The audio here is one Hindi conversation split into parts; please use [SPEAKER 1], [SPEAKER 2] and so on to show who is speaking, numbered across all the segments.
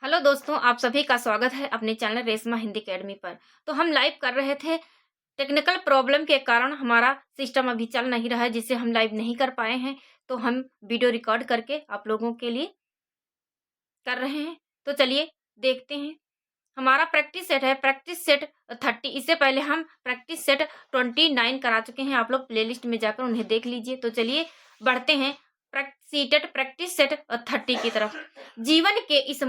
[SPEAKER 1] हेलो दोस्तों, आप सभी का स्वागत है अपने चैनल रेशमा हिंदी अकेडमी पर। तो हम लाइव कर रहे थे। टेक्निकल प्रॉब्लम के कारण हमारा सिस्टम अभी चल नहीं रहा है, जिससे हम लाइव नहीं कर पाए हैं। तो हम वीडियो रिकॉर्ड करके आप लोगों के लिए कर रहे हैं। तो चलिए देखते हैं। हमारा प्रैक्टिस सेट है प्रैक्टिस सेट 30। इससे पहले हम प्रैक्टिस सेट 29 करा चुके हैं। आप लोग प्लेलिस्ट में जाकर उन्हें देख लीजिए। तो चलिए बढ़ते हैं सीटेड प्रैक्टिस सेट 30 की तरफ। जीवन के इस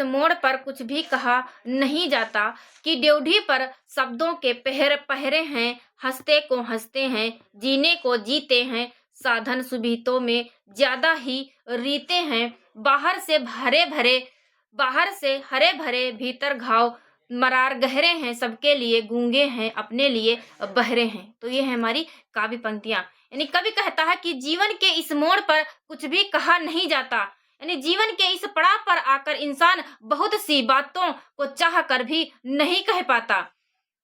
[SPEAKER 1] मोड़ पर कुछ भी कहा नहीं जाता कि ड्योढ़ी पर शब्दों के पहरे हैं। हंसते को हंसते हैं, जीने को जीते हैं। साधन सुविधाओं में ज्यादा ही रीते हैं। बाहर से हरे भरे भीतर घाव मरार गहरे हैं। सबके लिए गूंगे हैं, अपने लिए बहरे हैं। तो ये है हमारी काव्य पंक्तियां। यानी कवि कहता है कि जीवन के इस मोड़ पर कुछ भी कहा नहीं जाता। यानी जीवन के इस पड़ाव पर आकर इंसान बहुत सी बातों को चाह कर भी नहीं कह पाता।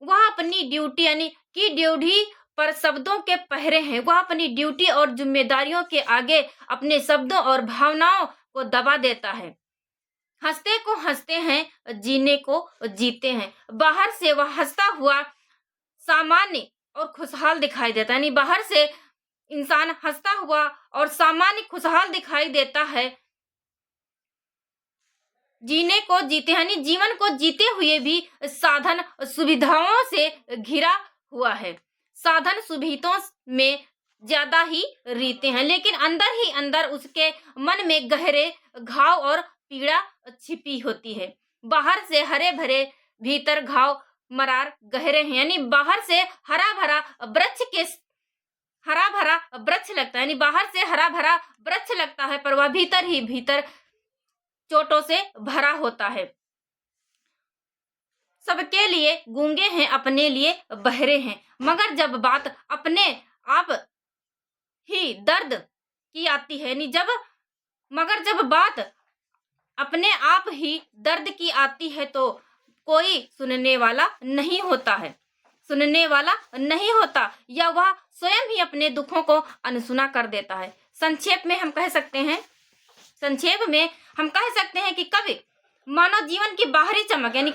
[SPEAKER 1] वह अपनी ड्यूटी यानी कि ड्यूटी पर शब्दों के पहरे हैं। वह अपनी ड्यूटी और जिम्मेदारियों के आगे अपने शब्दों और भावनाओं को दबा देता है। हंसते को हंसते हैं, जीने को जीते हैं। बाहर से वह हंसता हुआ सामान्य और खुशहाल दिखाई देता है। यानी बाहर से इंसान हंसता हुआ और सामान्य खुशहाल दिखाई देता है। जीने को जीते यानी जीवन को जीते हुए भी साधन सुविधाओं से घिरा हुआ है। साधन सुविधाओं में ज्यादा ही रीते हैं, लेकिन अंदर ही अंदर उसके मन में गहरे घाव और पीड़ा छिपी होती है। बाहर से हरे भरे भीतर घाव मरार गहरे हैं। यानी बाहर से हरा भरा वृक्ष लगता है। यानी बाहर से हरा भरा वृक्ष लगता है, पर वह भीतर ही भीतर चोटों से भरा होता है। सबके लिए गूंगे हैं, अपने लिए बहरे हैं। मगर जब बात अपने आप ही दर्द की आती है, मगर जब बात अपने आप ही दर्द की आती है तो कोई सुनने वाला नहीं होता, या वह स्वयं ही अपने दुखों को अनसुना कर देता है। संक्षेप में हम कह सकते हैं कि कवि मानव जीवन की बाहरी चमक यानी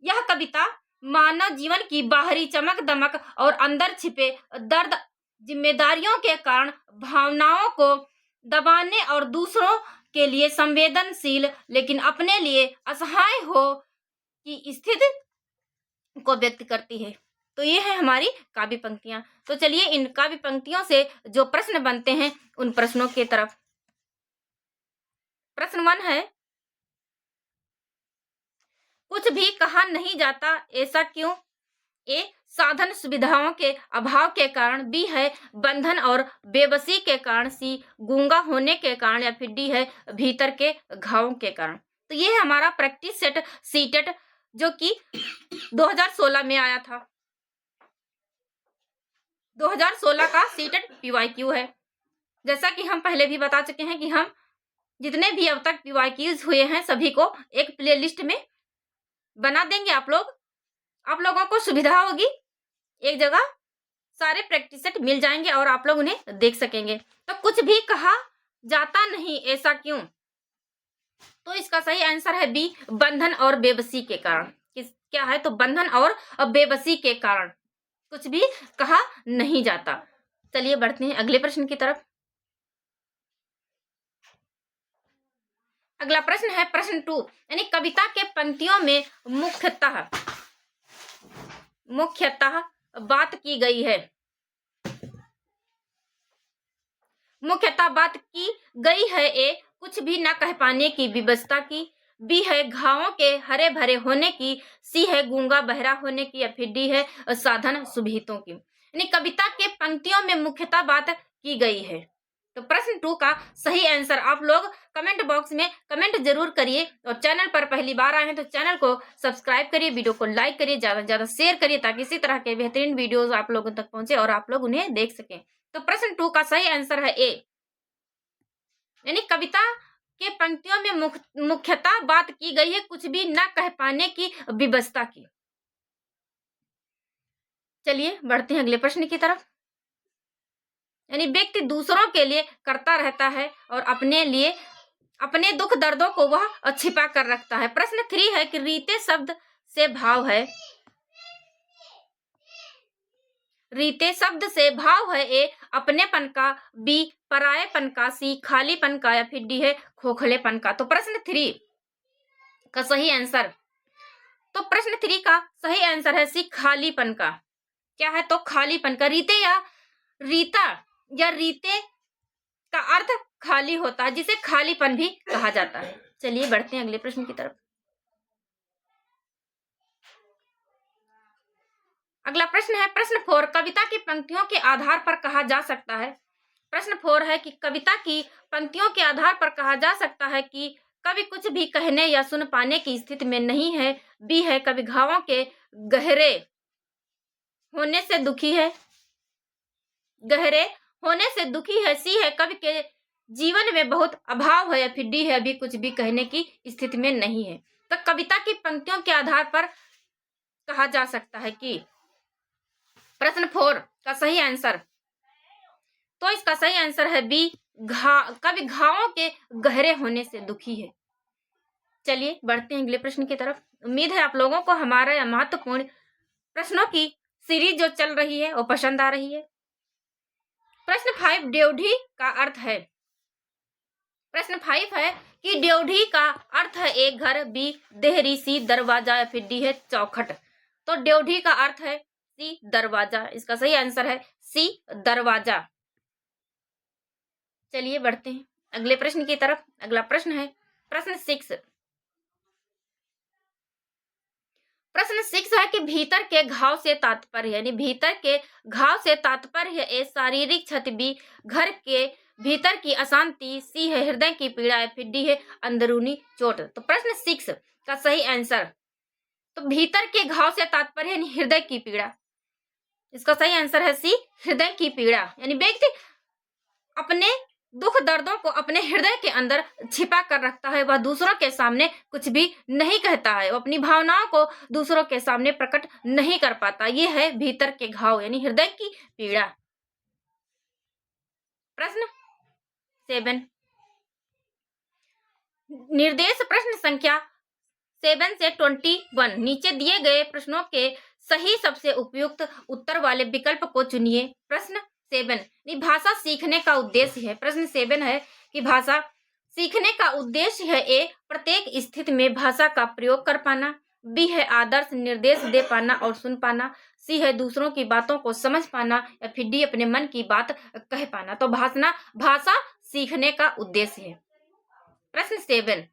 [SPEAKER 1] यह कविता मानव जीवन की बाहरी चमक दमक और अंदर छिपे दर्द जिम्मेदारियों के कारण भावनाओं को दबाने और दूसरों के लिए संवेदनशील लेकिन अपने लिए असहाय हो की स्थिति को व्यक्त करती है। तो ये है हमारी काव्य पंक्तियां। तो चलिए इन काव्य पंक्तियों से जो प्रश्न बनते हैं उन प्रश्नों की तरफ। प्रश्न 1 है, कुछ भी कहा नहीं जाता, ऐसा क्यों? ए, साधन सुविधाओं के अभाव के कारण। बी है बंधन और बेबसी के कारण। सी, गूंगा होने के कारण। या फिर डी है भीतर के घावों के कारण। तो ये है हमारा प्रैक्टिस सेट सीटेट, जो कि 2016 में आया था। 2016 का सीटेट पीवाईक्यू है। जैसा कि हम पहले भी बता चुके हैं कि हम जितने भी अब तक पीवाईक्यूज हुए हैं सभी को एक प्लेलिस्ट में बना देंगे। आप लोगों को सुविधा होगी, एक जगह सारे प्रैक्टिस सेट मिल जाएंगे और आप लोग उन्हें देख सकेंगे। तो कुछ भी कहा जाता नहीं, ऐसा क्यों? तो इसका सही आंसर है बी, बंधन और बेबसी के कारण। क्या है? तो बंधन और बेबसी के कारण कुछ भी कहा नहीं जाता। चलिए बढ़ते हैं अगले प्रश्न की तरफ। अगला प्रश्न है प्रश्न 2, यानी कविता के पंक्तियों में मुख्यतः बात की गई है। ए, कुछ भी न कह पाने की विवशता की। बी है घावों के हरे भरे होने की। सी है गूंगा बहरा होने की। या फिर डी है साधन सुविधाओं की। यानी कविता के पंक्तियों में मुख्यतः बात की गई है। तो प्रश्न 2 का सही आंसर आप लोग कमेंट बॉक्स में कमेंट जरूर करिए, और चैनल पर पहली बार आए हैं तो चैनल को सब्सक्राइब करिए, वीडियो को लाइक करिए, ज्यादा से ज्यादा शेयर करिए, ताकि इसी तरह के बेहतरीन वीडियोस आप लोगों तक पहुंचे और आप लोग उन्हें देख सकें। तो प्रश्न 2 का सही आंसर है ए, यानी कविता के पंक्तियों में मुख्यतः बात की गई है, कुछ भी न कह पाने की विवशता की। चलिए बढ़ते हैं अगले प्रश्न की तरफ। यानी व्यक्ति दूसरों के लिए करता रहता है और अपने लिए अपने दुख दर्दों को वह छिपा कर रखता है। प्रश्न 3 है कि रीते शब्द से भाव है, रीते शब्द से भाव है ए अपनेपन का, बी परायेपन का, सी खालीपन का, या फिर डी है खोखलेपन का। तो प्रश्न 3 का सही आंसर, तो प्रश्न 3 का सही आंसर है सी खालीपन का। क्या है? तो खालीपन का। रीते या रीता या रीते का अर्थ खाली होता है, जिसे खालीपन भी कहा जाता है। चलिए बढ़ते हैं अगले प्रश्न की तरफ। अगला प्रश्न है प्रश्न 4, कविता की पंक्तियों के आधार पर कहा जा सकता है। प्रश्न 4 है कि कविता की पंक्तियों के आधार पर कहा जा सकता है कि कवि कुछ भी कहने या सुन पाने की स्थिति में नहीं है, बी है कवि घावों के गहरे होने से दुखी है, गहरे होने से दुखी है, सी है कवि के जीवन में बहुत अभाव है, या फिर डी है अभी कुछ भी कहने की स्थिति में नहीं है। तो कविता की पंक्तियों के आधार पर कहा जा सकता है कि प्रश्न 4 का सही आंसर, तो इसका सही आंसर है बी कवि घावों के गहरे होने से दुखी है। चलिए बढ़ते हैं अगले प्रश्न की तरफ। उम्मीद है आप लोगों को हमारा यह महत्वपूर्ण प्रश्नों की सीरीज जो चल रही है वो पसंद आ रही है। प्रश्न 5, ड्योढ़ी का अर्थ है। प्रश्न 5 है कि ड्योढ़ी का अर्थ है एक घर, बी देहरी, सी दरवाजा, या फिर डी है चौखट। तो ड्योढ़ी का अर्थ है सी दरवाजा। इसका सही आंसर है सी दरवाजा। चलिए बढ़ते हैं अगले प्रश्न की तरफ। अगला प्रश्न है प्रश्न 6। प्रश्न 6 है कि भीतर के घाव से तात्पर्य, यानी भीतर के घाव से तात्पर्य है ए शारीरिक क्षति, बी घर के भीतर की अशांति, सी है हृदय की पीड़ा, या फिर डी है अंदरूनी चोट। तो प्रश्न 6 का सही आंसर, तो भीतर के घाव से तात्पर्य यानी हृदय की पीड़ा। इसका सही आंसर है सी हृदय की पीड़ा। यानी व्यक्ति अपने दुख दर्दों को अपने हृदय के अंदर छिपा कर रखता है, वह दूसरों के सामने कुछ भी नहीं कहता है, वो अपनी भावनाओं को दूसरों के सामने प्रकट नहीं कर पाता। ये है भीतर के घाव यानी हृदय की पीड़ा। प्रश्न 7, निर्देश प्रश्न संख्या 7 से 21 नीचे दिए गए प्रश्नों के सही सबसे उपयुक्त उत्तर वाले विकल्प को चुनिए। प्रश्न 7, भाषा सीखने का उद्देश्य है। प्रश्न 7 है कि भाषा सीखने का उद्देश्य है ए प्रत्येक स्थिति में भाषा का प्रयोग कर पाना, बी है आदर्श निर्देश दे पाना और सुन पाना, सी है दूसरों की बातों को समझ पाना, या फिर डी अपने मन की बात कह पाना। तो भाषा सीखने का उद्देश्य है। प्रश्न 7,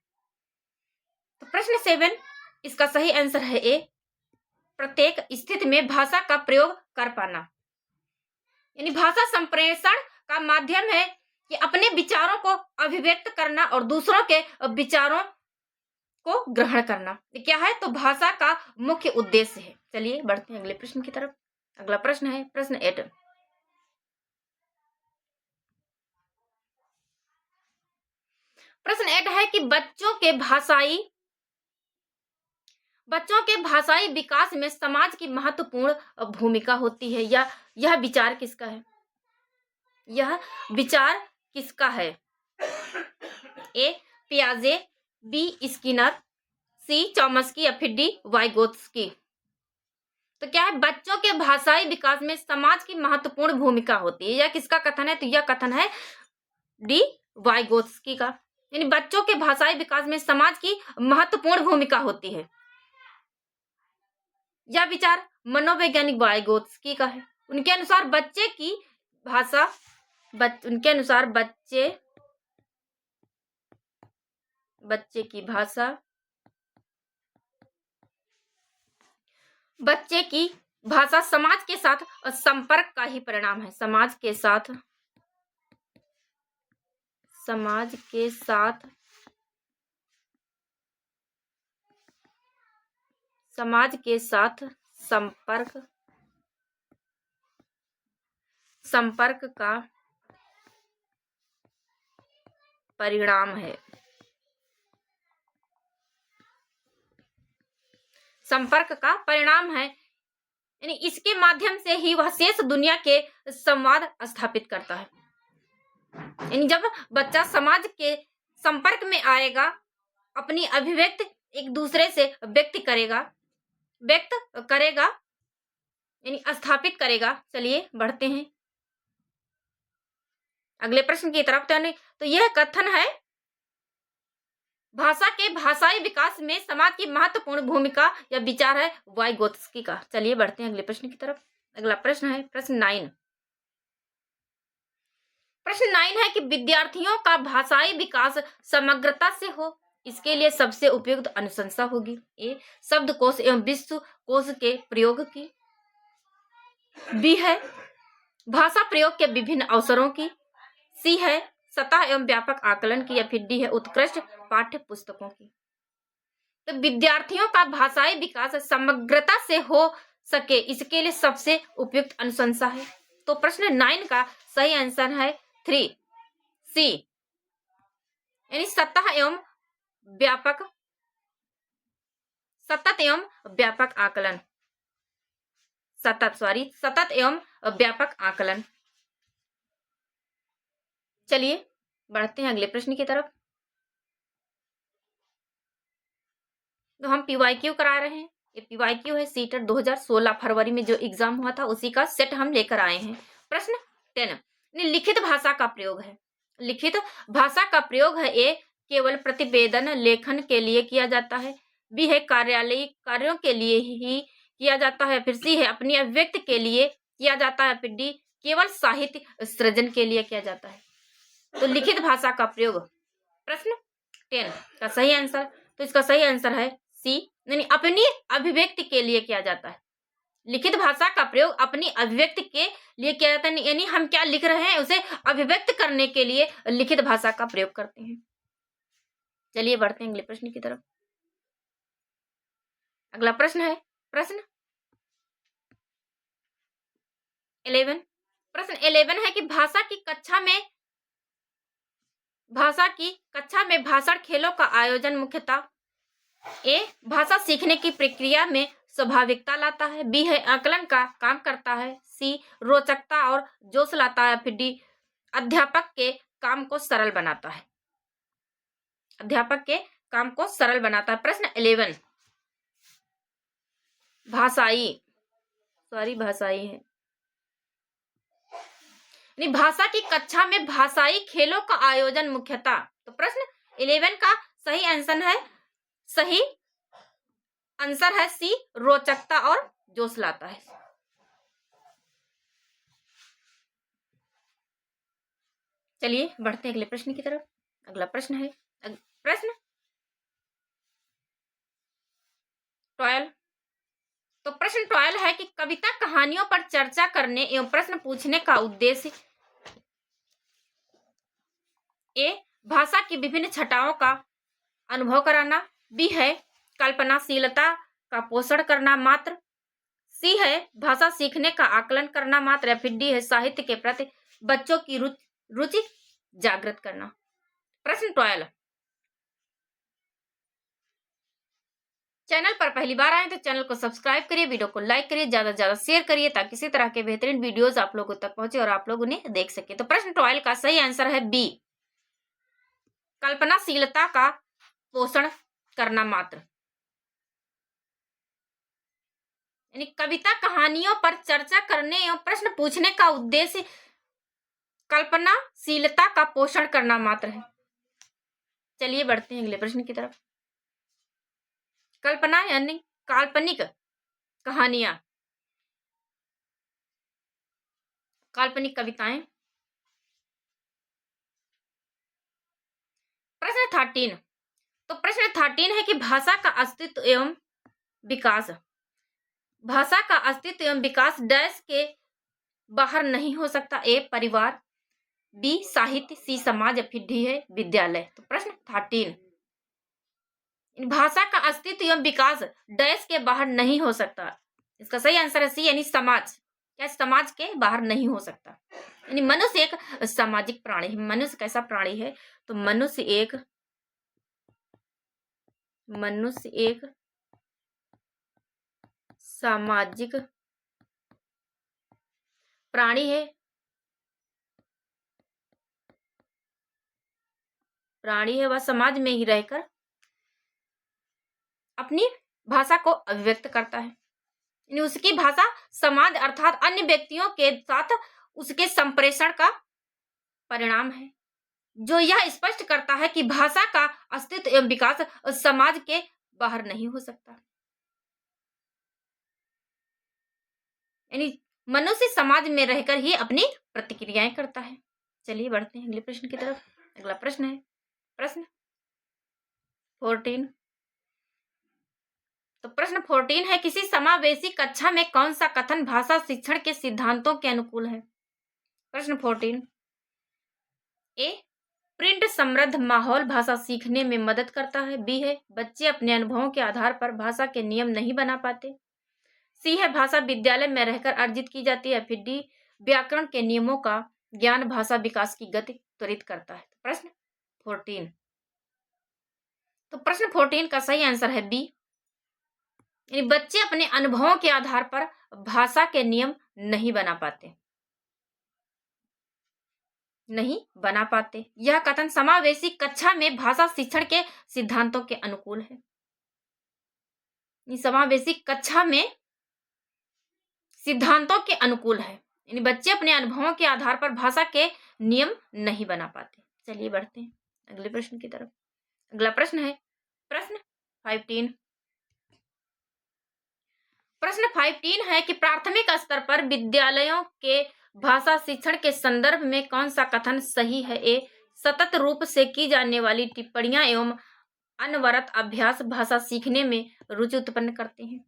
[SPEAKER 1] तो प्रश्न 7 इसका सही आंसर है ए प्रत्येक स्थिति में भाषा का प्रयोग कर पाना। यानी भाषा संप्रेषण का माध्यम है कि अपने विचारों को अभिव्यक्त करना और दूसरों के विचारों को ग्रहण करना। क्या है? तो भाषा का मुख्य उद्देश्य है। चलिए बढ़ते हैं अगले प्रश्न की तरफ। अगला प्रश्न है प्रश्न 8। प्रश्न 8 है कि बच्चों के भाषाई विकास में समाज की महत्वपूर्ण भूमिका होती है। यह विचार किसका है? यह विचार किसका है? ए पियाजे, बी स्किनर, सी चॉम्स्की, या फिर डी वाइगोत्स्की। तो क्या है? बच्चों के भाषाई विकास में समाज की महत्वपूर्ण भूमिका होती है। यह किसका कथन है? तो यह कथन है डी वाइगोत्स्की का। यानी बच्चों के भाषाई विकास में समाज की महत्वपूर्ण भूमिका होती है। यह विचार मनोवैज्ञानिक वाइगोत्स्की का है। उनके अनुसार बच्चे की भाषा बच्चे की भाषा समाज के साथ संपर्क का ही परिणाम है। समाज के साथ संपर्क का परिणाम है। संपर्क का परिणाम है, यानी इसके माध्यम से ही वह शेष दुनिया के संवाद स्थापित करता है। यानी जब बच्चा समाज के संपर्क में आएगा, अपनी अभिव्यक्ति एक दूसरे से व्यक्त करेगा, यानी स्थापित करेगा। चलिए बढ़ते हैं अगले प्रश्न की तरफ। तो यह कथन है, भाषा के भाषाई विकास में समाज की महत्वपूर्ण भूमिका या विचार है वाइगोत्स्की का। चलिए बढ़ते हैं अगले प्रश्न की तरफ। अगला प्रश्न है प्रश्न 9। प्रश्न 9 है कि विद्यार्थियों का भाषाई विकास समग्रता से हो, इसके लिए सबसे उपयुक्त अनुशंसा होगी। ए, शब्दकोश एवं विश्व कोश के प्रयोग की। बी है भाषा प्रयोग के विभिन्न अवसरों की। सी है सतह एवं व्यापक आकलन की। या फिर डी है उत्कृष्ट पाठ्य पुस्तकों की। तो विद्यार्थियों का भाषाई विकास समग्रता से हो सके, इसके लिए सबसे उपयुक्त अनुशंसा है। तो प्रश्न 9 का सही आंसर है 3 सी, यानी सतत एवं व्यापक आकलन। सतत एवं व्यापक आकलन। चलिए बढ़ते हैं अगले प्रश्न की तरफ। तो हम पीवाईक्यू करा रहे हैं। ये पीवाईक्यू है सीटेट 2016 फरवरी में जो एग्जाम हुआ था उसी का सेट हम लेकर आए हैं। प्रश्न 10, लिखित भाषा का प्रयोग है। लिखित भाषा का प्रयोग है ए, केवल प्रतिवेदन लेखन के लिए किया जाता है। बी है कार्यालयिक कार्यों के लिए ही किया जाता है। फिर सी है अपनी अभिव्यक्ति के लिए किया जाता है। फिर डी केवल साहित्य सृजन के लिए किया जाता है। तो लिखित भाषा का प्रयोग प्रश्न 10 का सही आंसर, तो इसका सही आंसर है सी, यानी अपनी अभिव्यक्ति के लिए किया जाता है। लिखित भाषा का प्रयोग अपनी अभिव्यक्ति के लिए किया जाता है, यानी हम क्या लिख रहे हैं उसे अभिव्यक्त करने के लिए लिखित भाषा का प्रयोग करते हैं। चलिए बढ़ते हैं अगले प्रश्न की तरफ। अगला प्रश्न है प्रश्न 11। प्रश्न 11 है कि भाषा की कक्षा में भाषण खेलों का आयोजन मुख्यतः ए, भाषा सीखने की प्रक्रिया में स्वाभाविकता लाता है। बी है आकलन का काम करता है। सी रोचकता और जोश लाता है। फिर डी अध्यापक के काम को सरल बनाता है। प्रश्न 11 भाषाई है, भाषा की कक्षा में भाषाई खेलों का आयोजन मुख्यतः। तो प्रश्न 11 का सही आंसर है सी, रोचकता और जोश लाता है। चलिए बढ़ते हैं अगले प्रश्न की तरफ। अगला प्रश्न है प्रश्न 12। तो प्रश्न 12 है कि कविता कहानियों पर चर्चा करने एवं प्रश्न पूछने का उद्देश्य ए, भाषा की विभिन्न छटाओं का अनुभव कराना। बी है कल्पनाशीलता का पोषण करना मात्र। सी है भाषा सीखने का आकलन करना मात्र। या फिर डी है साहित्य के प्रति बच्चों की रुचि जागृत करना। प्रश्न 12। चैनल पर पहली बार आए तो चैनल को सब्सक्राइब करिए, वीडियो को लाइक करिए, ज्यादा से ज्यादा शेयर करिए ताकि इसी तरह के बेहतरीन वीडियोस आप लोगों तक पहुंचे और आप लोग उन्हें देख सके। तो प्रश्न 12 का सही आंसर है बी, कल्पनाशीलता का पोषण करना मात्र, यानी कविता कहानियों पर चर्चा करने एवं प्रश्न पूछने का उद्देश्य कल्पनाशीलता का पोषण करना मात्र है। चलिए बढ़ते हैं अगले प्रश्न की तरफ। कल्पना यानी काल्पनिक कहानियां, काल्पनिक कविताएं। प्रश्न 13। तो प्रश्न 13 है कि भाषा का अस्तित्व एवं विकास। भाषा का अस्तित्व एवं विकास डैश के बाहर नहीं हो सकता। ए परिवार, बी साहित्य, सी समाज, या फिर डी है विद्यालय। तो प्रश्न 13, भाषा का अस्तित्व एवं विकास डैश के बाहर नहीं हो सकता। इसका सही आंसर है सी, यानी समाज। क्या समाज के बाहर नहीं हो सकता, यानी मनुष्य एक सामाजिक प्राणी है। मनुष्य कैसा प्राणी है? तो मनुष्य एक सामाजिक प्राणी है प्राणी है वह समाज में ही रहकर अपनी भाषा को अभिव्यक्त करता है। यानी उसकी भाषा समाज अर्थात अन्य व्यक्तियों के साथ उसके संप्रेषण का परिणाम है, जो यह स्पष्ट करता है कि भाषा का अस्तित्व एवं विकास समाज के बाहर नहीं हो सकता। यानी मनुष्य समाज में रहकर ही अपनी प्रतिक्रियाएं करता है। चलिए बढ़ते हैं अगले प्रश्न की तरफ। अगला प्रश्न है प्रश्न 14। तो प्रश्न 14 है, किसी समावेशी कक्षा में कौन सा कथन भाषा शिक्षण के सिद्धांतों के अनुकूल है? प्रश्न 14 ए, प्रिंट समृद्ध माहौल भाषा सीखने में मदद करता है। बी है, बच्चे अपने अनुभवों के आधार पर भाषा के नियम नहीं बना पाते। सी है, भाषा विद्यालय में रहकर अर्जित की जाती है। फिर डी, व्याकरण के नियमों का ज्ञान भाषा विकास की गति त्वरित करता है। प्रश्न 14। तो प्रश्न 14 का सही आंसर है बी, यानी बच्चे अपने अनुभवों के आधार पर भाषा के नियम नहीं बना पाते। यह कथन समावेशी कक्षा में भाषा शिक्षण के सिद्धांतों के अनुकूल है। समावेशी कक्षा में सिद्धांतों के अनुकूल है, यानी बच्चे अपने अनुभवों के आधार पर भाषा के नियम नहीं बना पाते। चलिए बढ़ते हैं अगले प्रश्न की तरफ। अगला प्रश्न है प्रश्न 15। प्रश्न 15 है कि प्राथमिक स्तर पर विद्यालयों के भाषा शिक्षण के संदर्भ में कौन सा कथन सही है? ए, सतत रूप से की जाने वाली टिप्पणियां एवं अनवरत अभ्यास भाषा सीखने में रुचि उत्पन्न करते हैं।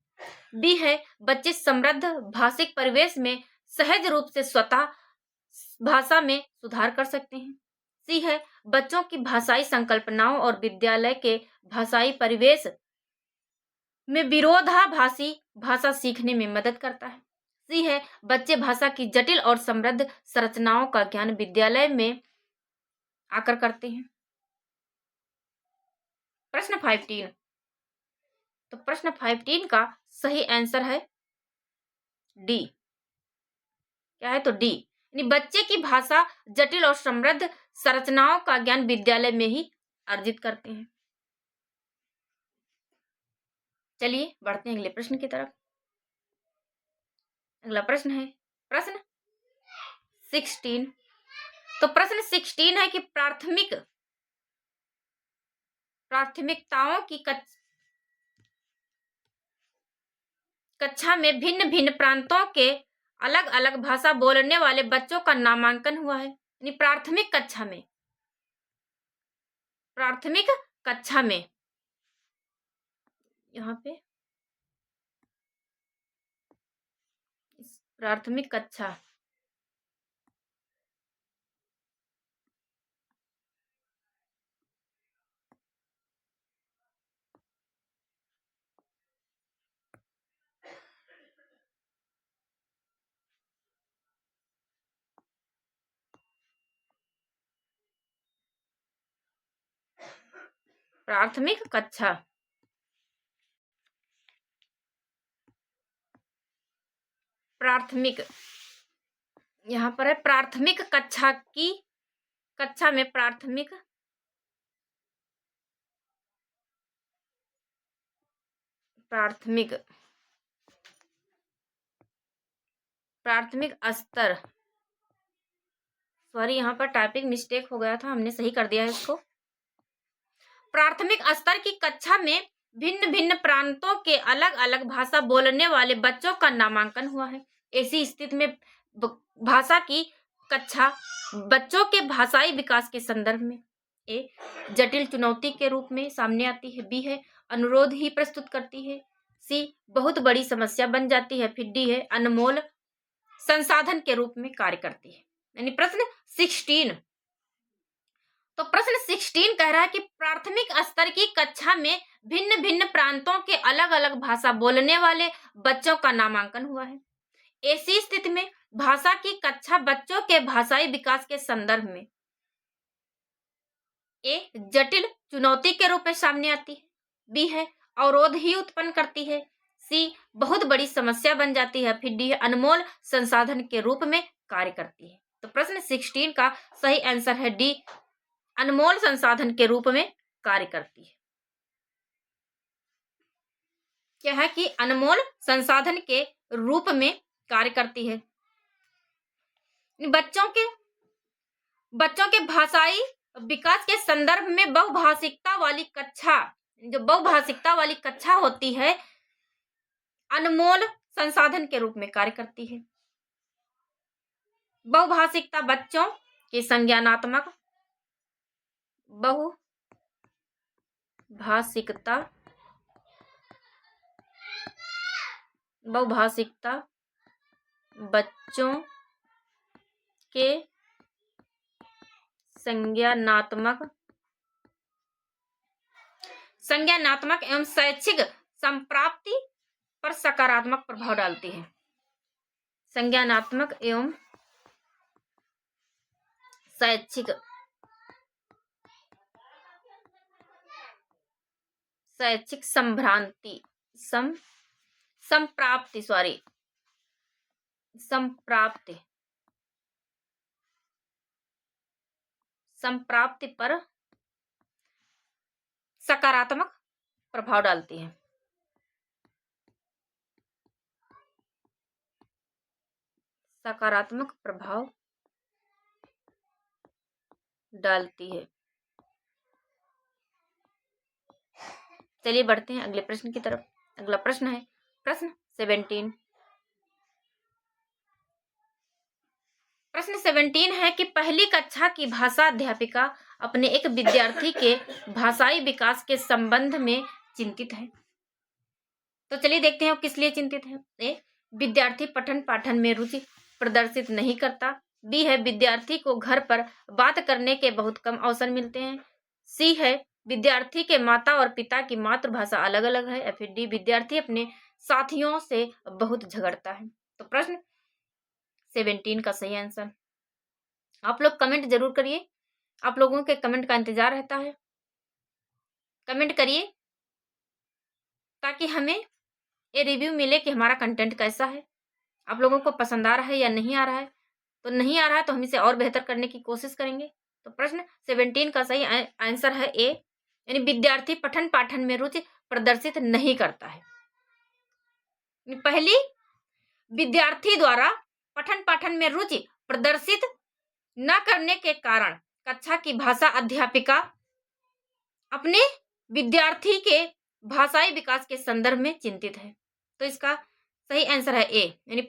[SPEAKER 1] बी है, बच्चे समृद्ध भाषिक परिवेश में सहज रूप से स्वतः भाषा में सुधार कर सकते हैं। सी है, बच्चों की भाषाई संकल्पनाओं और विद्यालय के भाषाई परिवेश में विरोधाभासी भाषा सीखने में मदद करता है। सी है, बच्चे भाषा की जटिल और समृद्ध संरचनाओं का ज्ञान विद्यालय में आकर करते हैं। प्रश्न 15। तो प्रश्न 15 का सही आंसर है डी। क्या है? तो डी, यानी बच्चे की भाषा जटिल और समृद्ध संरचनाओं का ज्ञान विद्यालय में ही अर्जित करते हैं। चलिए बढ़ते हैं अगले प्रश्न की तरफ। अगला प्रश्न है प्रश्न 16। तो प्रश्न 16 है कि प्राथमिकताओं की कक्षा में भिन्न भिन्न प्रांतों के अलग अलग भाषा बोलने वाले बच्चों का नामांकन हुआ है। यानी प्राथमिक कक्षा में यहाँ पे प्राथमिक कक्षा यहाँ पर है प्राथमिक कक्षा में प्राथमिक स्तर, सॉरी यहाँ पर टाइपिंग मिस्टेक हो गया था, हमने सही कर दिया है इसको। प्राथमिक स्तर की कक्षा में भिन्न भिन्न प्रांतों के अलग अलग भाषा बोलने वाले बच्चों का नामांकन हुआ है। ऐसी स्थिति में भाषा की कक्षा बच्चों के भाषाई विकास के संदर्भ में ए, जटिल चुनौती के रूप में सामने आती है। बी है, अनुरोध ही प्रस्तुत करती है। सी, बहुत बड़ी समस्या बन जाती है। फिर डी है, अनमोल संसाधन के रूप में कार्य करती है। यानी प्रश्न 16। तो प्रश्न 16 कह रहा है कि प्राथमिक स्तर की कक्षा में भिन्न भिन्न प्रांतों के अलग अलग भाषा बोलने वाले बच्चों का नामांकन हुआ है। ऐसी स्थिति में भाषा की कक्षा बच्चों के भाषाई विकास के संदर्भ में ए, जटिल चुनौती के रूप में सामने आती है। बी है, अवरोध ही उत्पन्न करती है। सी, बहुत बड़ी समस्या बन जाती है। फिर डी है, अनमोल संसाधन के रूप में कार्य करती है। तो प्रश्न 16 का सही आंसर है डी, अनमोल संसाधन के रूप में कार्य करती है। क्या है कि अनमोल संसाधन के रूप में कार्य करती है। बच्चों के भाषाई विकास के संदर्भ में बहुभाषिकता वाली कक्षा, जो बहुभाषिकता वाली कक्षा होती है, अनमोल संसाधन के रूप में कार्य करती है। बहुभाषिकता बच्चों के संज्ञानात्मक, बहुभाषिकता बच्चों के संज्ञानात्मक एवं शैक्षिक संप्राप्ति पर सकारात्मक प्रभाव डालती है। संज्ञानात्मक एवं शैक्षिक संप्राप्ति पर सकारात्मक प्रभाव डालती है। सकारात्मक प्रभाव डालती है। चलिए बढ़ते हैं अगले प्रश्न की तरफ। अगला प्रश्न है प्रश्न 17। प्रश्न 17 है कि पहली कक्षा की भाषा अध्यापिका अपने एक विद्यार्थी के भाषाई विकास के संबंध में चिंतित है। तो चलिए देखते हैं वो किस लिए चिंतित है। ए, विद्यार्थी पठन पाठन में रुचि प्रदर्शित नहीं करता। बी है विद्यार्थी को घर पर बात करने के बहुत कम अवसर मिलते हैं। सी है विद्यार्थी के माता और पिता की मातृभाषा अलग अलग है। या फिर डी विद्यार्थी अपने साथियों से बहुत झगड़ता है। तो प्रश्न 17 का सही आंसर आप लोग कमेंट जरूर करिए। आप लोगों के कमेंट का इंतजार रहता है। कमेंट करिए ताकि हमें ये रिव्यू मिले कि हमारा कंटेंट कैसा है, आप लोगों को पसंद आ रहा है या नहीं आ रहा है। तो नहीं आ रहा है तो हम इसे और बेहतर करने की कोशिश करेंगे। तो प्रश्न 17 का सही आंसर है ए, यानी विद्यार्थी पठन पाठन में रुचि प्रदर्शित नहीं करता है। पहली, विद्यार्थी द्वारा पठन पाठन में रुचि प्रदर्शित न करने के कारण कक्षा की भाषा अध्यापिका अपने विद्यार्थी के भाषाई विकास के संदर्भ में चिंतित है। तो इसका सही आंसर है ए, यानी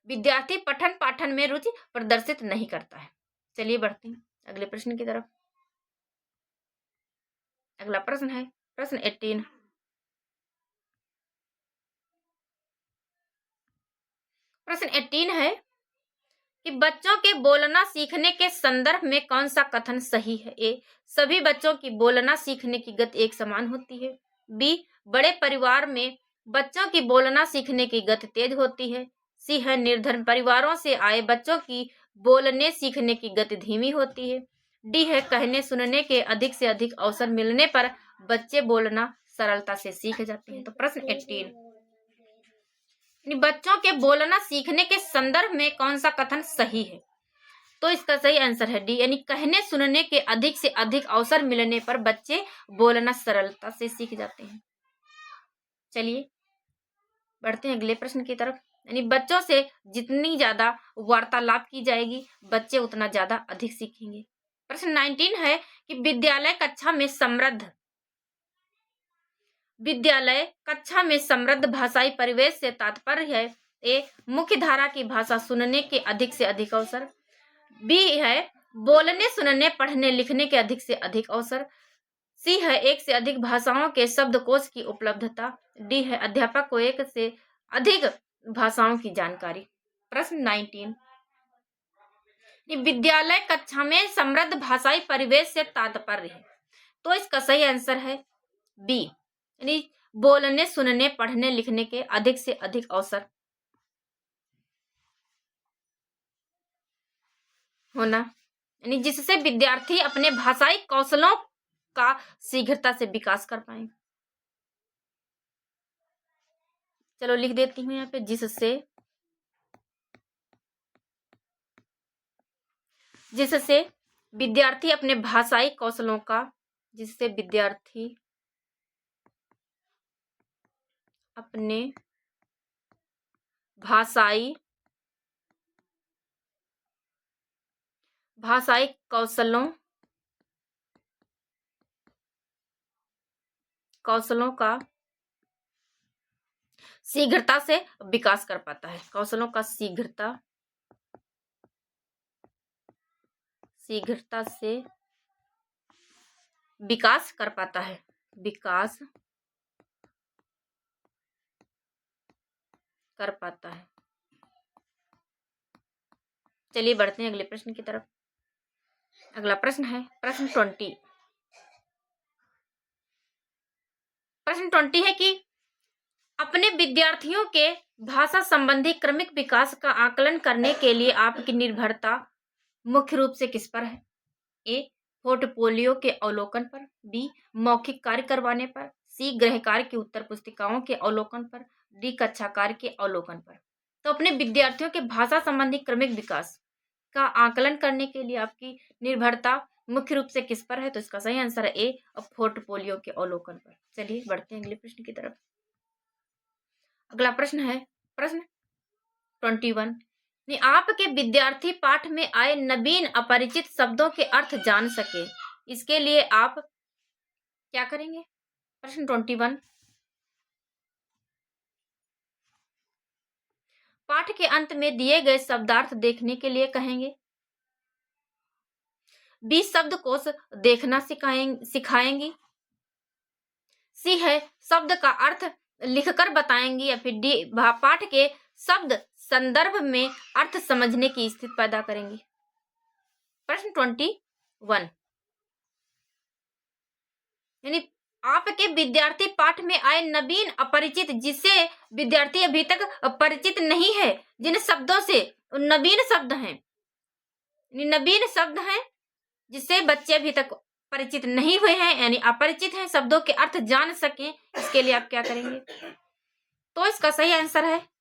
[SPEAKER 1] विद्यार्थी पठन पाठन में रुचि प्रदर्शित नहीं करता है। चलिए बढ़ते हैं अगले प्रश्न की तरफ। अगला प्रश्न है प्रश्न 18। प्रश्न 18 है कि बच्चों के बोलना सीखने के संदर्भ में कौन सा कथन सही है। ए, सभी बच्चों की बोलना सीखने की गति एक समान होती है। बी, बड़े परिवार में बच्चों की बोलना सीखने की गति तेज होती है। सी है निर्धन परिवारों से आए बच्चों की बोलने सीखने की गति धीमी होती है। डी है कहने सुनने के अधिक से अधिक अवसर मिलने पर बच्चे बोलना सरलता से सीख जाते हैं। तो प्रश्न 18, बच्चों के बोलना सीखने के संदर्भ में कौन सा कथन सही है। तो इसका सही आंसर है डी, यानी कहने सुनने के अधिक से अधिक अवसर मिलने पर बच्चे बोलना सरलता से सीख जाते हैं। चलिए बढ़ते हैं अगले प्रश्न की तरफ। यानी बच्चों से जितनी ज्यादा वार्तालाप की जाएगी बच्चे उतना ज्यादा अधिक सीखेंगे। प्रश्न 19 है कि विद्यालय कक्षा में समृद्ध भाषाई परिवेश से तात्पर्य है। ए, मुख्य धारा की भाषा सुनने के अधिक से अधिक अवसर। बी है बोलने सुनने पढ़ने लिखने के अधिक से अधिक अवसर। सी है एक से अधिक भाषाओं के शब्दकोश की उपलब्धता। डी है अध्यापक को एक से अधिक भाषाओं की जानकारी। प्रश्न 19, विद्यालय कक्षा में समृद्ध भाषाई परिवेश से तात्पर्य है। तो इसका सही आंसर है बी, यानी बोलने सुनने पढ़ने लिखने के अधिक से अधिक अवसर होना, यानी जिससे विद्यार्थी अपने भाषाई कौशलों का शीघ्रता से विकास कर पाए। चलो लिख देती हूँ यहाँ पे, जिससे विद्यार्थी अपने भाषाई कौशलों का, जिससे विद्यार्थी अपने भाषाई कौशलों का शीघ्रता से विकास कर पाता है। कौशलों का शीघ्रता से विकास कर पाता है। विकास कर पाता है। चलिए बढ़ते हैं अगले प्रश्न की तरफ। अगला प्रश्न है प्रश्न 20। प्रश्न 20 है कि अपने विद्यार्थियों के भाषा संबंधी क्रमिक विकास का आकलन करने के लिए आपकी निर्भरता मुख्य रूप से किस पर है? ए, पोर्टफोलियो के अवलोकन पर, बी, मौखिक कार्य करवाने पर, सी, गृह कार्य की उत्तर पुस्तिकाओं के अवलोकन पर, डी, कक्षा कार्य के अवलोकन पर। तो अपने विद्यार्थियों के भाषा संबंधी क्रमिक विकास का आकलन करने के लिए आपकी निर्भरता मुख्य रूप से किस पर है? तो इसका सही आंसर है ए, पोर्टफोलियो के अवलोकन पर। चलिए बढ़ते हैं अगले प्रश्न की तरफ। अगला प्रश्न है प्रश्न 21। आपके विद्यार्थी पाठ में आए नवीन अपरिचित शब्दों के अर्थ जान सके, इसके लिए आप क्या करेंगे? प्रश्न 21। पाठ के अंत में दिए गए शब्दार्थ देखने के लिए कहेंगे, बी, शब्दकोश देखना सिखाएंगी, सी है शब्द का अर्थ लिखकर बताएंगी, या फिर डी, पाठ के शब्द संदर्भ में अर्थ समझने की स्थिति पैदा करेंगी। प्रश्न 21 यानी आपके विद्यार्थी पाठ में आए नवीन अपरिचित, जिसे विद्यार्थी अभी तक परिचित नहीं है, जिन शब्दों से नवीन शब्द हैं, जिससे बच्चे अभी तक परिचित नहीं हुए हैं, यानी अपरिचित हैं, शब्दों के अर्थ जान सकें, इसके लिए आप क्या करेंगे? तो इसका सही आंसर है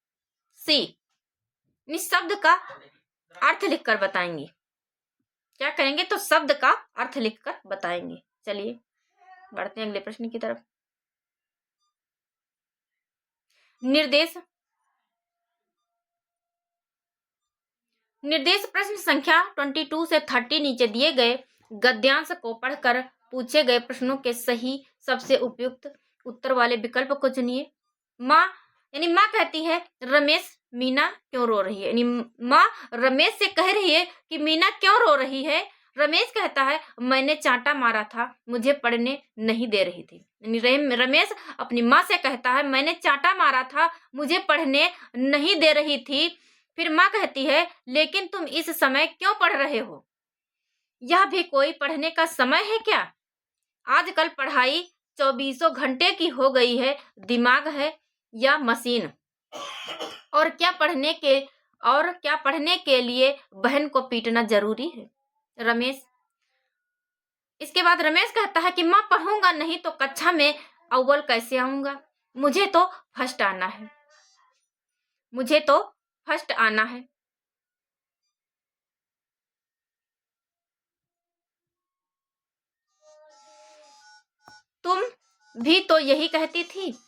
[SPEAKER 1] सी, शब्द का अर्थ लिखकर बताएंगे। क्या करेंगे? तो शब्द का अर्थ लिखकर बताएंगे। चलिए बढ़ते हैं अगले प्रश्न की तरफ। निर्देश प्रश्न संख्या 22 से 30 नीचे दिए गए गद्यांश को पढ़कर पूछे गए प्रश्नों के सही सबसे उपयुक्त उत्तर वाले विकल्प को चुनिए। माँ कहती है, रमेश मीना क्यों रो रही है? यानी माँ रमेश से कह रही है कि मीना क्यों रो रही है? रमेश कहता है, मैंने चांटा मारा था, मुझे पढ़ने नहीं दे रही थी। यानी रमेश अपनी माँ से कहता है, मैंने चांटा मारा था, मुझे पढ़ने नहीं दे रही थी। फिर माँ कहती है, लेकिन तुम इस समय क्यों पढ़ रहे हो? यह भी कोई पढ़ने का समय है क्या? आजकल पढ़ाई 24 घंटे की हो गई है। दिमाग है या मशीन? और क्या पढ़ने के लिए बहन को पीटना जरूरी है? रमेश। इसके बाद रमेश कहता है कि माँ पढ़ूंगा नहीं तो कक्षा में अव्वल कैसे आऊंगा? मुझे तो फर्स्ट आना है। तुम भी तो यही कहती थी।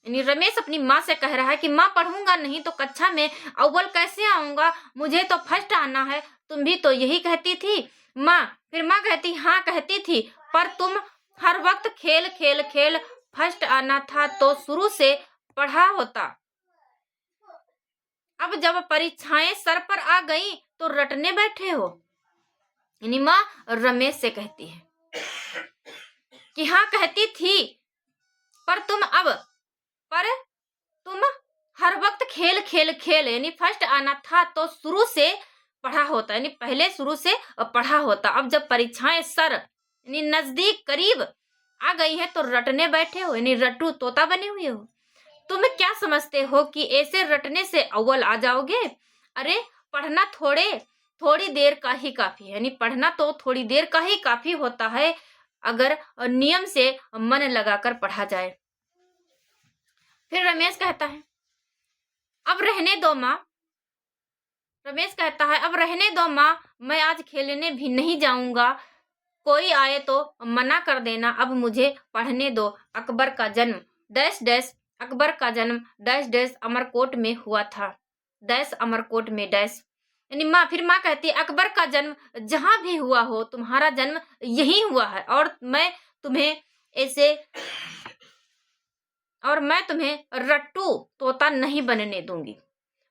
[SPEAKER 1] यानी रमेश अपनी माँ से कह रहा है कि माँ पढ़ूंगा नहीं तो कक्षा में अव्वल कैसे आऊंगा? मुझे तो फर्स्ट आना है। तुम भी तो यही कहती थी माँ। फिर माँ कहती, हाँ कहती थी, पर तुम हर वक्त खेल फर्स्ट आना था तो शुरू से पढ़ा होता। अब जब परीक्षाएं सर पर आ गई तो रटने बैठे हो। यानी माँ रमेश से कहती है कि हाँ कहती थी, पर तुम हर वक्त खेल यानी फर्स्ट आना था तो शुरू से पढ़ा होता, यानी पहले शुरू से पढ़ा होता। अब जब परीक्षाएं सर यानी नजदीक करीब आ गई है तो रटने बैठे हो, यानी रट्टू तोता बने हुए हो। तुम क्या समझते हो कि ऐसे रटने से अव्वल आ जाओगे? अरे पढ़ना थोड़ी देर का ही काफी है। यानी पढ़ना तो थोड़ी देर का ही काफी होता है, अगर नियम से मन लगाकर पढ़ा जाए। फिर रमेश कहता है, अब रहने दो माँ। रमेश कहता है, अब रहने दो माँ, मैं आज खेलने भी नहीं जाऊंगा, कोई आए तो मना कर देना, अब मुझे पढ़ने दो। अकबर का जन्म डैश डैश, अकबर का जन्म डैश डैश अमरकोट में हुआ था, डैश अमरकोट में डैश। यानी माँ, फिर माँ कहती है, अकबर का जन्म जहां भी हुआ हो, तुम्हारा जन्म यही हुआ है, तुम्हें ऐसे और मैं तुम्हें रट्टू तोता नहीं बनने दूंगी।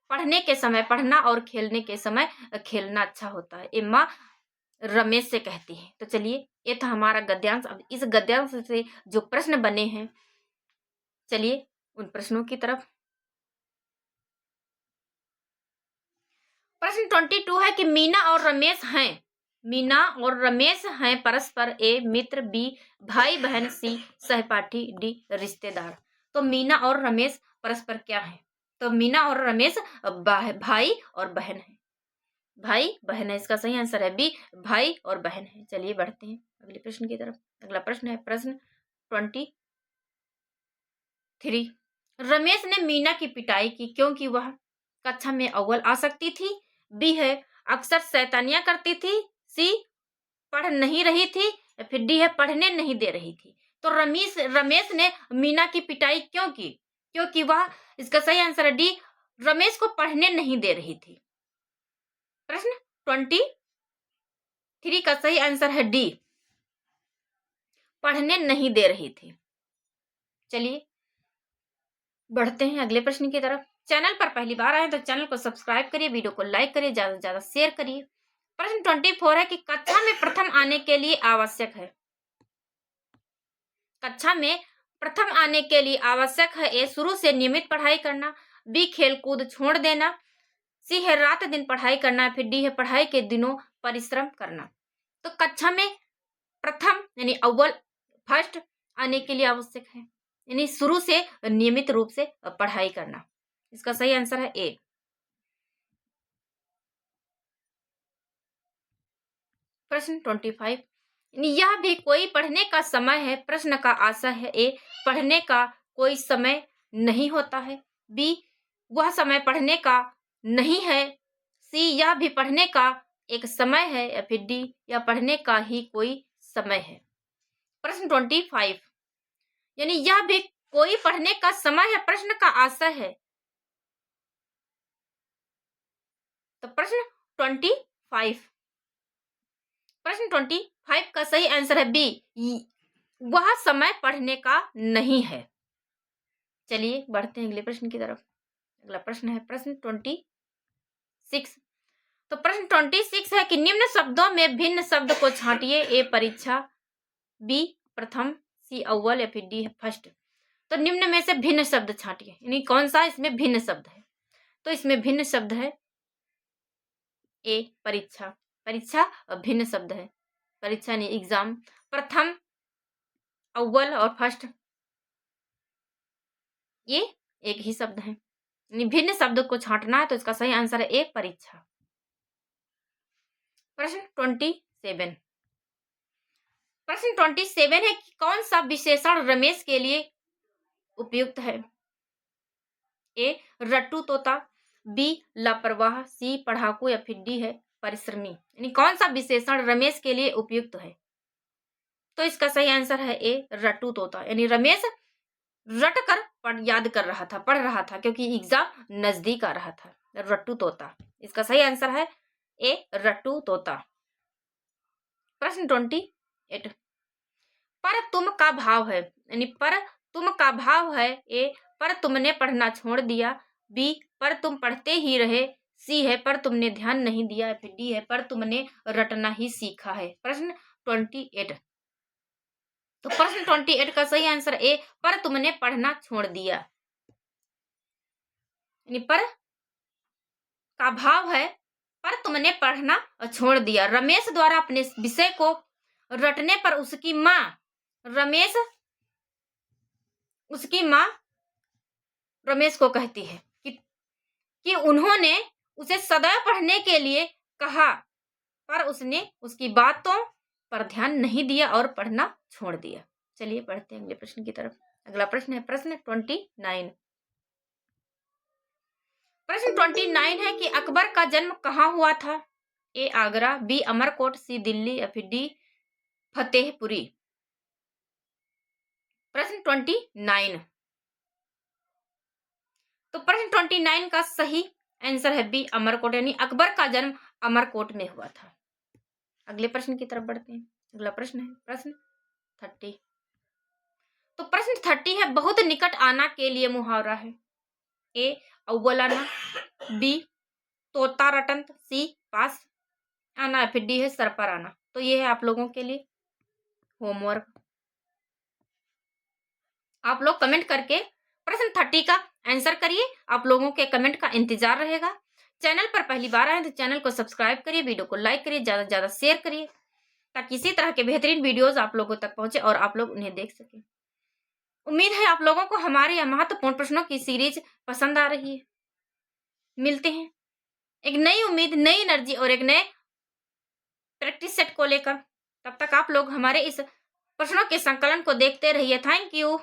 [SPEAKER 1] पढ़ने के समय पढ़ना और खेलने के समय खेलना अच्छा होता है, ये माँ रमेश से कहती है। तो चलिए, ये था हमारा गद्यांश। अब इस गद्यांश से जो प्रश्न बने हैं, चलिए उन प्रश्नों की तरफ। प्रश्न 22 है कि मीना और रमेश हैं परस्पर, ए मित्र, बी भाई बहन, सी सहपाठी, डी रिश्तेदार। तो मीना और रमेश परस्पर क्या है? तो मीना और रमेश भाई और बहन है, भाई बहन है, इसका सही आंसर है बी, भाई और बहन है। चलिए बढ़ते हैं अगले प्रश्न की तरफ। अगला प्रश्न है प्रश्न 23। रमेश ने मीना की पिटाई की क्योंकि वह कक्षा में अव्वल आ सकती थी, बी है अक्सर शैतानियां करती थी, सी पढ़ नहीं रही थी, या फिर डी है पढ़ने नहीं दे रही थी। तो रमेश ने मीना की पिटाई क्यों की? क्योंकि वह, इसका सही आंसर है डी, रमेश को पढ़ने नहीं दे रही थी। प्रश्न 23 का सही आंसर है डी, पढ़ने नहीं दे रही थी। चलिए बढ़ते हैं अगले प्रश्न की तरफ। चैनल पर पहली बार आए तो चैनल को सब्सक्राइब करिए, वीडियो को लाइक करिए, ज्यादा से ज्यादा शेयर करिए। प्रश्न 24 है कि कक्षा में प्रथम आने के लिए आवश्यक है, कक्षा में प्रथम आने के लिए आवश्यक है, ए शुरू से नियमित पढ़ाई करना, बी खेलकूद छोड़ देना, सी है रात दिन पढ़ाई करना, फिर डी है पढ़ाई के दिनों परिश्रम करना। तो कक्षा में प्रथम यानी अव्वल, फर्स्ट आने के लिए आवश्यक है, यानी शुरू से नियमित रूप से पढ़ाई करना। इसका सही आंसर है ए। प्रश्न 25, यह भी कोई पढ़ने का समय है, प्रश्न का आशय है, ए पढ़ने का कोई समय नहीं होता है, बी वह समय पढ़ने का नहीं है, सी यह भी पढ़ने का एक समय है, या फिर डी यह पढ़ने का ही कोई समय है। प्रश्न 25, यानी यह भी कोई पढ़ने का समय है, प्रश्न का आशय है। तो प्रश्न 25 का सही आंसर है बी, वह समय पढ़ने का नहीं है। चलिए बढ़ते हैं अगले प्रश्न की तरफ। अगला प्रश्न है प्रश्न 26। तो प्रश्न 26 है कि निम्न शब्दों में भिन्न शब्द को छांटिए, ए परीक्षा, बी प्रथम, सी अव्वल, या फिर डी फर्स्ट। तो निम्न में से भिन्न शब्द छांटिए, यानी कौन सा इसमें भिन्न शब्द है? तो इसमें भिन्न शब्द है ए परीक्षा, परीक्षा भिन्न शब्द है, परीक्षा यानी एग्जाम। प्रथम, अव्वल और फर्स्ट ये एक ही शब्द है, यानी भिन्न शब्द को छांटना है, तो इसका सही आंसर है ए परीक्षा। प्रश्न 27। प्रश्न 27 है कि कौन सा विशेषण रमेश के लिए उपयुक्त है? ए रट्टू तोता, बी लापरवाह, सी पढ़ाकू, या फिर डी है परिश्रमी। यानी कौन सा विशेषण रमेश के लिए उपयुक्त है? तो इसका सही आंसर है ए रट्टू तोता, यानी रमेश रट कर याद कर रहा था, पढ़ रहा था, क्योंकि एग्जाम नजदीक आ रहा था। रट्टू तोता, इसका सही आंसर है ए रट्टू तोता। प्रश्न 28, पर तुम का भाव है, यानी पर तुम का भाव है, ए पर तुमने पढ़ना छोड़ दिया, बी पर तुम पढ़ते ही रहे, सी है पर तुमने ध्यान नहीं दिया, फिर डी है पर तुमने रटना ही सीखा है। प्रश्न 28। तो प्रश्न 28 का सही आंसर ए पर तुमने पढ़ना छोड़ दिया, यानी पर का भाव है पर तुमने पढ़ना छोड़ दिया। रमेश द्वारा अपने विषय को रटने पर उसकी माँ रमेश को कहती है कि उन्होंने उसे सदैव पढ़ने के लिए कहा, पर उसने उसकी बातों पर ध्यान नहीं दिया और पढ़ना छोड़ दिया। चलिए पढ़ते हैं अगले प्रश्न की तरफ। अगला प्रश्न है प्रश्न 29। प्रश्न 29 है कि अकबर का जन्म कहाँ हुआ था? ए आगरा, बी अमरकोट, सी दिल्ली या फिर डी फतेहपुरी। प्रश्न 29। तो प्रश्न 29 का सही आंसर है बी अमरकोट, यानी अकबर का जन्म अमरकोट में हुआ था। अगले प्रश्न की तरफ बढ़ते हैं। अगला प्रश्न है प्रश्न 30। तो प्रश्न 30 है बहुत निकट आना के लिए मुहावरा है। ए अव्वल आना, बी तोता रटंत, सी पास आना, फिर डी है सर पर आना। तो ये है आप लोगों के लिए होमवर्क। आप लोग कमेंट करके प्रश्न 30 का आंसर करिए। आप लोगों के कमेंट का इंतजार रहेगा। चैनल पर पहली बार आए तो चैनल को सब्सक्राइब करिए, वीडियो को लाइक करिए, ज्यादा से ज्यादा शेयर करिए, ताकि इसी तरह के बेहतरीन वीडियोस आप लोगों तक पहुंचे और आप लोग उन्हें देख सकें। उम्मीद है आप लोगों को हमारे यह महत्वपूर्ण प्रश्नों की सीरीज पसंद आ रही है। मिलते हैं एक नई उम्मीद, नई एनर्जी और एक नए प्रैक्टिस सेट को लेकर। तब तक आप लोग हमारे इस प्रश्नों के संकलन को देखते रहिए। Thank you.